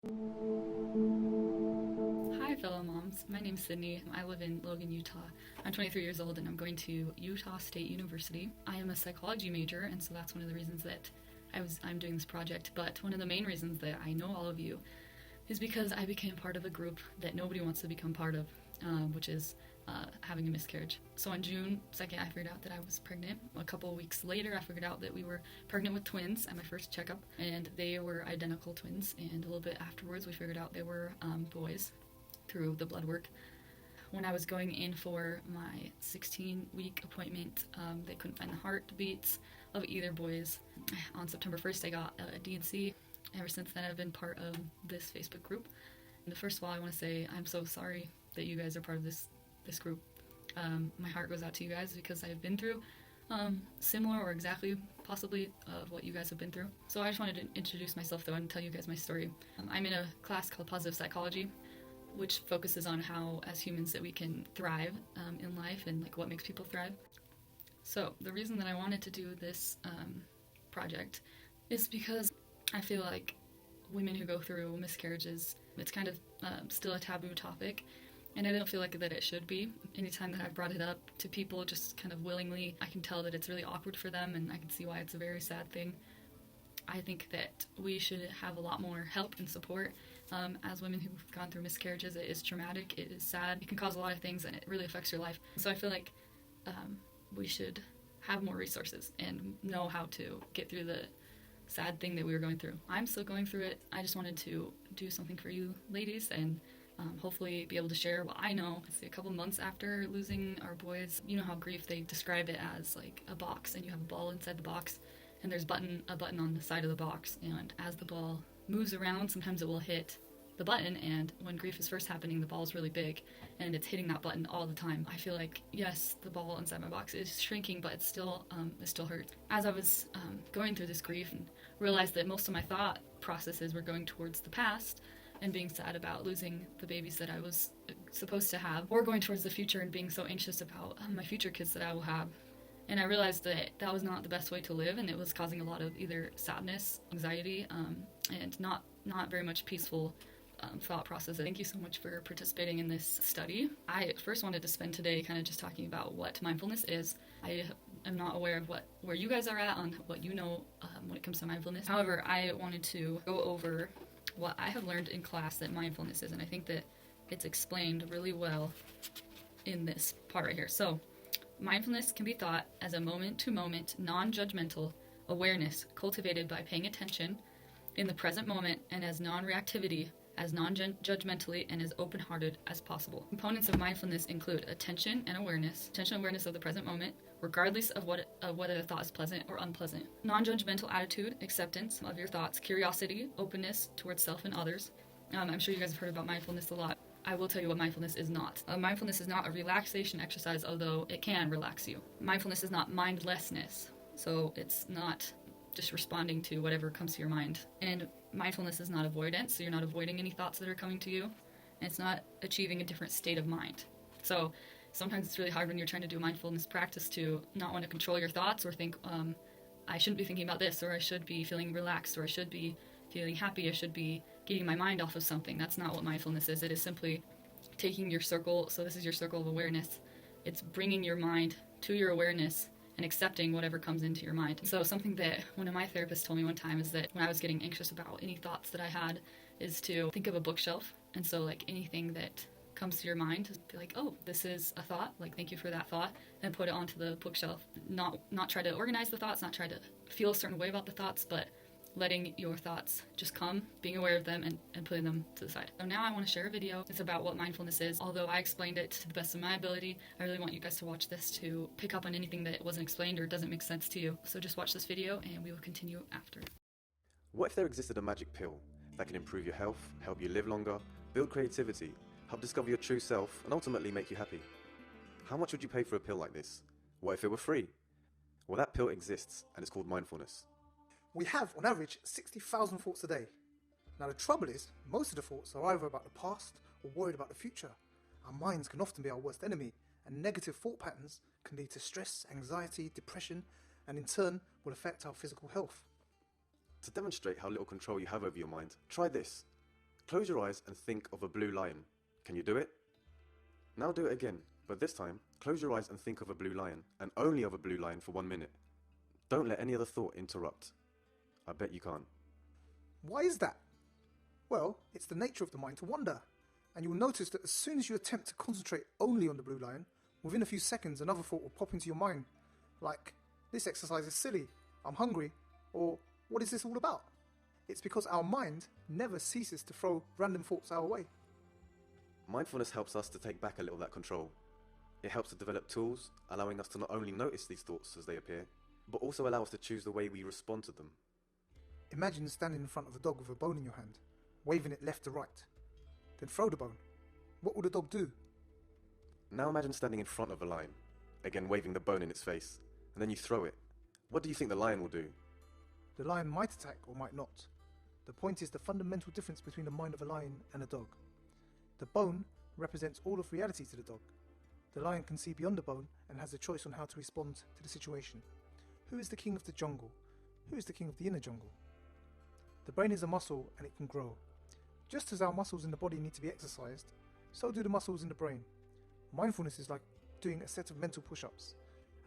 Hi, fellow moms. My name's Sydney. I live in Logan, Utah. I'm 23 years old and I'm going to Utah State University. I am a psychology major, and so that's one of the reasons that I'm doing this project. But one of the main reasons that I know all of you is because I became part of a group that nobody wants to become part of, which is having a miscarriage. So on June 2nd, I figured out that I was pregnant. A couple of weeks later, I figured out that we were pregnant with twins at my first checkup, and they were identical twins. And a little bit afterwards, we figured out they were boys through the blood work. When I was going in for my 16-week appointment, they couldn't find the heartbeats of either boys. On September 1st, I got a D&C. Ever since then, I've been part of this Facebook group. And first of all, I want to say I'm so sorry that you guys are part of this group. My heart goes out to you guys because I've been through similar or exactly possibly what you guys have been through. So I just wanted to introduce myself though and tell you guys my story. I'm in a class called Positive Psychology, which focuses on how as humans that we can thrive in life and like what makes people thrive. So the reason that I wanted to do this project is because I feel like women who go through miscarriages, it's kind of still a taboo topic, and I don't feel like that it should be. Anytime that I've brought it up to people just kind of willingly, I can tell that it's really awkward for them, and I can see why it's a very sad thing. I think that we should have a lot more help and support as women who've gone through miscarriages. It is traumatic, it is sad, it can cause a lot of things, and it really affects your life. So I feel like we should have more resources and know how to get through the sad thing that we were going through. I'm still going through it. I just wanted to do something for you ladies and hopefully be able to share what I know. It's a couple months after losing our boys. You know how grief, they describe it as like a box and you have a ball inside the box and there's a button on the side of the box, and as the ball moves around, sometimes it will hit the button, and when grief is first happening, the ball is really big and it's hitting that button all the time. I feel like, yes, the ball inside my box is shrinking, but it still hurts. As I was going through this grief and realized that most of my thought processes were going towards the past and being sad about losing the babies that I was supposed to have, or going towards the future and being so anxious about my future kids that I will have. And I realized that that was not the best way to live, and it was causing a lot of either sadness, anxiety, and not very much peaceful thought process. Thank you so much for participating in this study. I first wanted to spend today kind of just talking about what mindfulness is. I am not aware of where you guys are at on what you know when it comes to mindfulness. However, I wanted to go over what I have learned in class that mindfulness is, and I think that it's explained really well in this part right here. So, mindfulness can be thought as a moment-to-moment, non-judgmental awareness cultivated by paying attention in the present moment and as non-reactivity, as non-judgmentally, and as open-hearted as possible. Components of mindfulness include attention and awareness of the present moment, regardless of whether the thought is pleasant or unpleasant. Non-judgmental attitude, acceptance of your thoughts, curiosity, openness towards self and others. I'm sure you guys have heard about mindfulness a lot. I will tell you what mindfulness is not. Mindfulness is not a relaxation exercise, although it can relax you. Mindfulness is not mindlessness, so it's not just responding to whatever comes to your mind. And mindfulness is not avoidance, so you're not avoiding any thoughts that are coming to you. And it's not achieving a different state of mind. So sometimes it's really hard when you're trying to do a mindfulness practice to not want to control your thoughts or think, I shouldn't be thinking about this, or I should be feeling relaxed, or I should be feeling happy, I should be getting my mind off of something. That's not what mindfulness is. It is simply taking your circle, so this is your circle of awareness. It's bringing your mind to your awareness and accepting whatever comes into your mind. So something that one of my therapists told me one time is that when I was getting anxious about any thoughts that I had is to think of a bookshelf. And so like anything that comes to your mind, be like, oh, this is a thought, like thank you for that thought, and put it onto the bookshelf. Not try to organize the thoughts, not try to feel a certain way about the thoughts, but letting your thoughts just come, being aware of them, and putting them to the side. So now I want to share a video. It's about what mindfulness is. Although I explained it to the best of my ability, I really want you guys to watch this to pick up on anything that wasn't explained or doesn't make sense to you. So just watch this video and we will continue after. What if there existed a magic pill that can improve your health, help you live longer, build creativity, help discover your true self, and ultimately make you happy? How much would you pay for a pill like this? What if it were free? Well, that pill exists, and it's called mindfulness. We have, on average, 60,000 thoughts a day. Now the trouble is, most of the thoughts are either about the past or worried about the future. Our minds can often be our worst enemy, and negative thought patterns can lead to stress, anxiety, depression, and in turn will affect our physical health. To demonstrate how little control you have over your mind, try this. Close your eyes and think of a blue lion. Can you do it? Now do it again, but this time, close your eyes and think of a blue lion, and only of a blue lion for 1 minute. Don't let any other thought interrupt. I bet you can't. Why is that? Well, it's the nature of the mind to wander, and you will notice that as soon as you attempt to concentrate only on the blue lion, within a few seconds another thought will pop into your mind, like, this exercise is silly, I'm hungry, or what is this all about? It's because our mind never ceases to throw random thoughts our way. Mindfulness helps us to take back a little of that control. It helps to develop tools, allowing us to not only notice these thoughts as they appear, but also allow us to choose the way we respond to them. Imagine standing in front of a dog with a bone in your hand, waving it left to right. Then throw the bone. What will the dog do? Now imagine standing in front of a lion, again waving the bone in its face, and then you throw it. What do you think the lion will do? The lion might attack or might not. The point is the fundamental difference between the mind of a lion and a dog. The bone represents all of reality to the dog. The lion can see beyond the bone and has a choice on how to respond to the situation. Who is the king of the jungle? Who is the king of the inner jungle? The brain is a muscle and it can grow. Just as our muscles in the body need to be exercised, so do the muscles in the brain. Mindfulness is like doing a set of mental push-ups.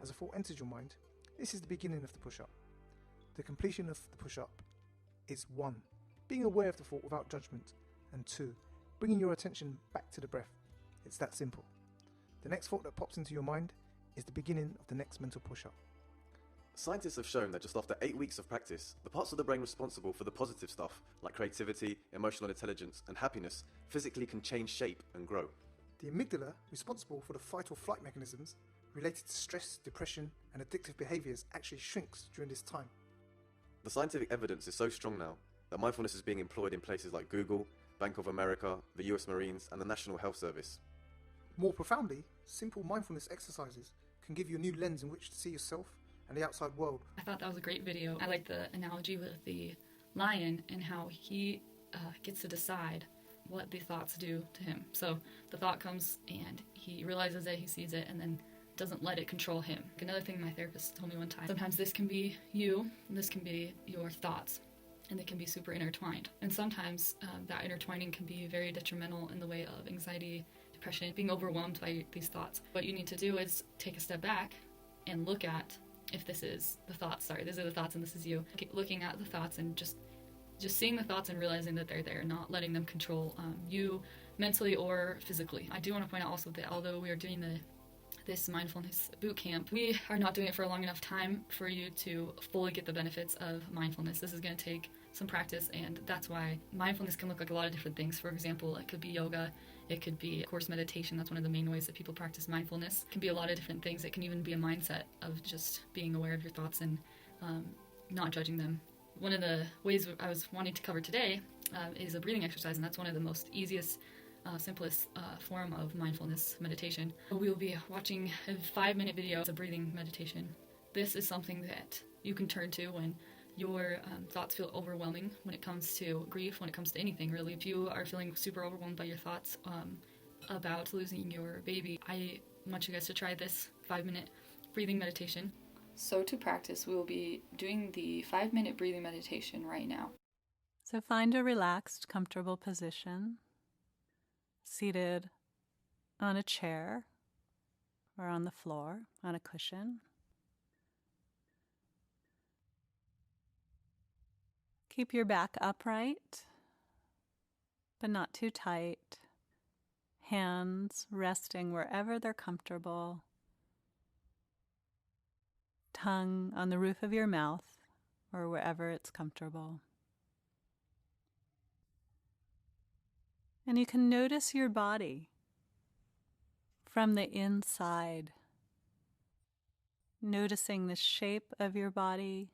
As a thought enters your mind, this is the beginning of the push-up. The completion of the push-up is 1. Being aware of the thought without judgment, and 2. Bringing your attention back to the breath. It's that simple. The next thought that pops into your mind is the beginning of the next mental push-up. Scientists have shown that just after 8 weeks of practice, the parts of the brain responsible for the positive stuff, like creativity, emotional intelligence, and happiness, physically can change shape and grow. The amygdala, responsible for the fight or flight mechanisms related to stress, depression, and addictive behaviors, actually shrinks during this time. The scientific evidence is so strong now that mindfulness is being employed in places like Google, Bank of America, the US Marines, and the National Health Service. More profoundly, simple mindfulness exercises can give you a new lens in which to see yourself and the outside world. I thought that was a great video. I like the analogy with the lion and how he gets to decide what the thoughts do to him. So the thought comes and he realizes it, he sees it, and then doesn't let it control him. Another thing my therapist told me one time, sometimes this can be you, and this can be your thoughts, and they can be super intertwined. And sometimes that intertwining can be very detrimental in the way of anxiety, depression, being overwhelmed by these thoughts. What you need to do is take a step back and look at if this is the thoughts, these are the thoughts and this is you. Looking at the thoughts and just seeing the thoughts and realizing that they're there, not letting them control you mentally or physically. I do want to point out also that although we are doing this mindfulness bootcamp, we are not doing it for a long enough time for you to fully get the benefits of mindfulness. This is going to take some practice, and that's why mindfulness can look like a lot of different things. For example, it could be yoga, it could be, of course, meditation. That's one of the main ways that people practice mindfulness. It can be a lot of different things. It can even be a mindset of just being aware of your thoughts and not judging them. One of the ways I was wanting to cover today is a breathing exercise, and that's one of the most easiest, simplest form of mindfulness meditation. We will be watching a 5-minute video of breathing meditation. This is something that you can turn to when your thoughts feel overwhelming, when it comes to grief, when it comes to anything really. If you are feeling super overwhelmed by your thoughts about losing your baby, I want you guys to try this 5-minute breathing meditation. So to practice, we will be doing the 5-minute breathing meditation right now. So find a relaxed, comfortable position, seated on a chair or on the floor, on a cushion. Keep your back upright, but not too tight. Hands resting wherever they're comfortable. Tongue on the roof of your mouth or wherever it's comfortable. And you can notice your body from the inside, noticing the shape of your body,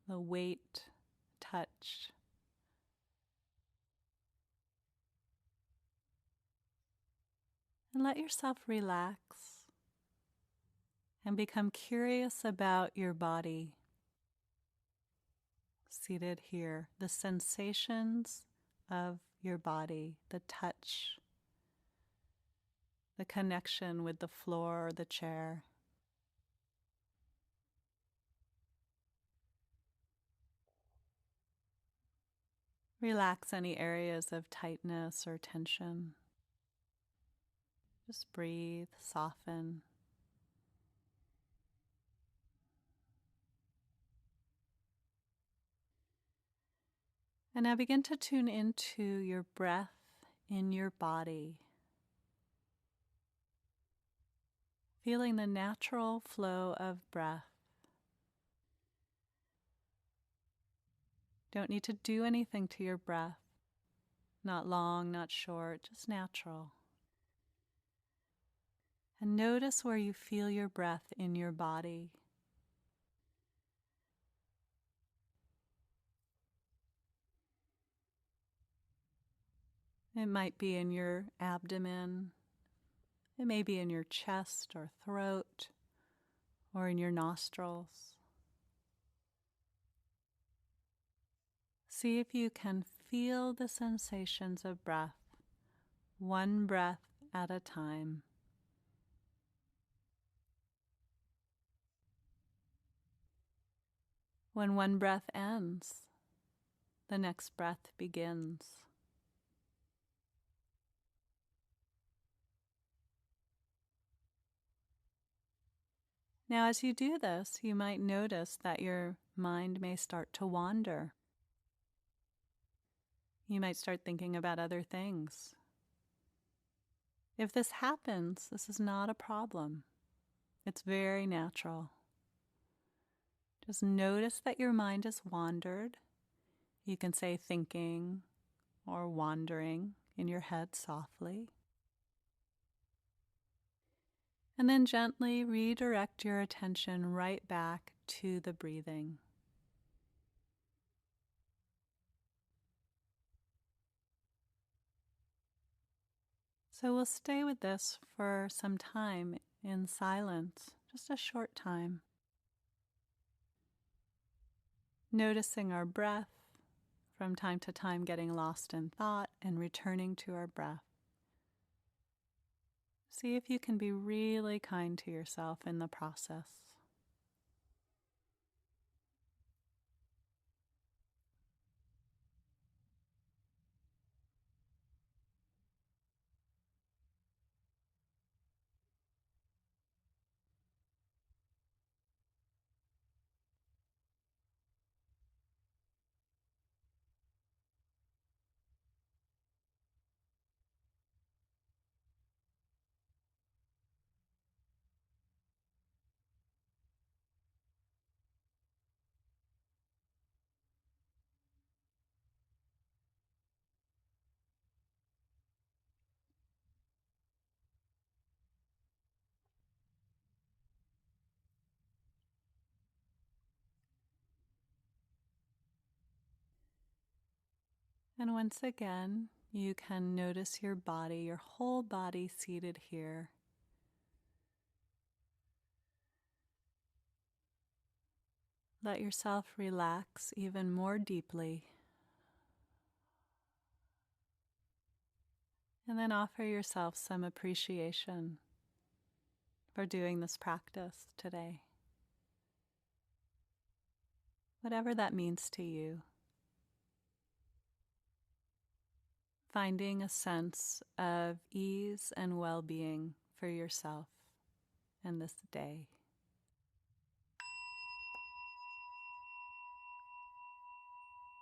the weight, touch. And let yourself relax and become curious about your body. Seated here, the sensations of your body, the touch, the connection with the floor or the chair. Relax any areas of tightness or tension. Just breathe, soften. And now begin to tune into your breath in your body, feeling the natural flow of breath. Don't need to do anything to your breath. Not long, not short, just natural. And notice where you feel your breath in your body. It might be in your abdomen. It may be in your chest or throat or in your nostrils. See if you can feel the sensations of breath, one breath at a time. When one breath ends, the next breath begins. Now, as you do this, you might notice that your mind may start to wander. You might start thinking about other things. If this happens, this is not a problem. It's very natural. Just notice that your mind has wandered. You can say thinking or wandering in your head softly. And then gently redirect your attention right back to the breathing. So we'll stay with this for some time in silence, just a short time. Noticing our breath, from time to time getting lost in thought and returning to our breath. See if you can be really kind to yourself in the process. And once again, you can notice your body, your whole body seated here. Let yourself relax even more deeply. And then offer yourself some appreciation for doing this practice today. Whatever that means to you. Finding a sense of ease and well-being for yourself in this day.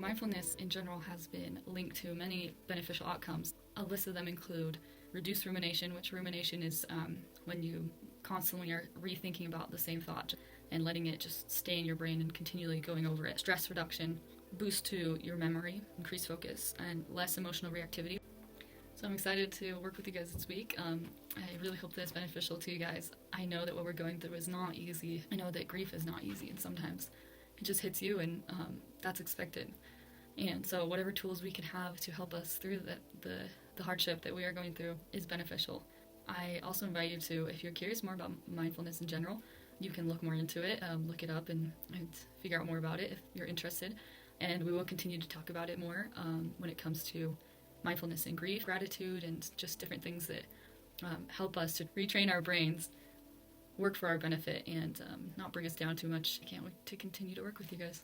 Mindfulness in general has been linked to many beneficial outcomes. A list of them include reduced rumination, which rumination is when you constantly are rethinking about the same thought and letting it just stay in your brain and continually going over it. Stress reduction, boost to your memory, increased focus, and less emotional reactivity. So I'm excited to work with you guys this week. I really hope that it's beneficial to you guys. I know that what we're going through is not easy. I know that grief is not easy, and sometimes it just hits you, and that's expected. And so whatever tools we can have to help us through the hardship that we are going through is beneficial. I also invite you to, if you're curious more about mindfulness in general, you can look more into it, look it up and figure out more about it if you're interested. And we will continue to talk about it more when it comes to mindfulness and grief, gratitude, and just different things that help us to retrain our brains, work for our benefit, and not bring us down too much. I can't wait to continue to work with you guys.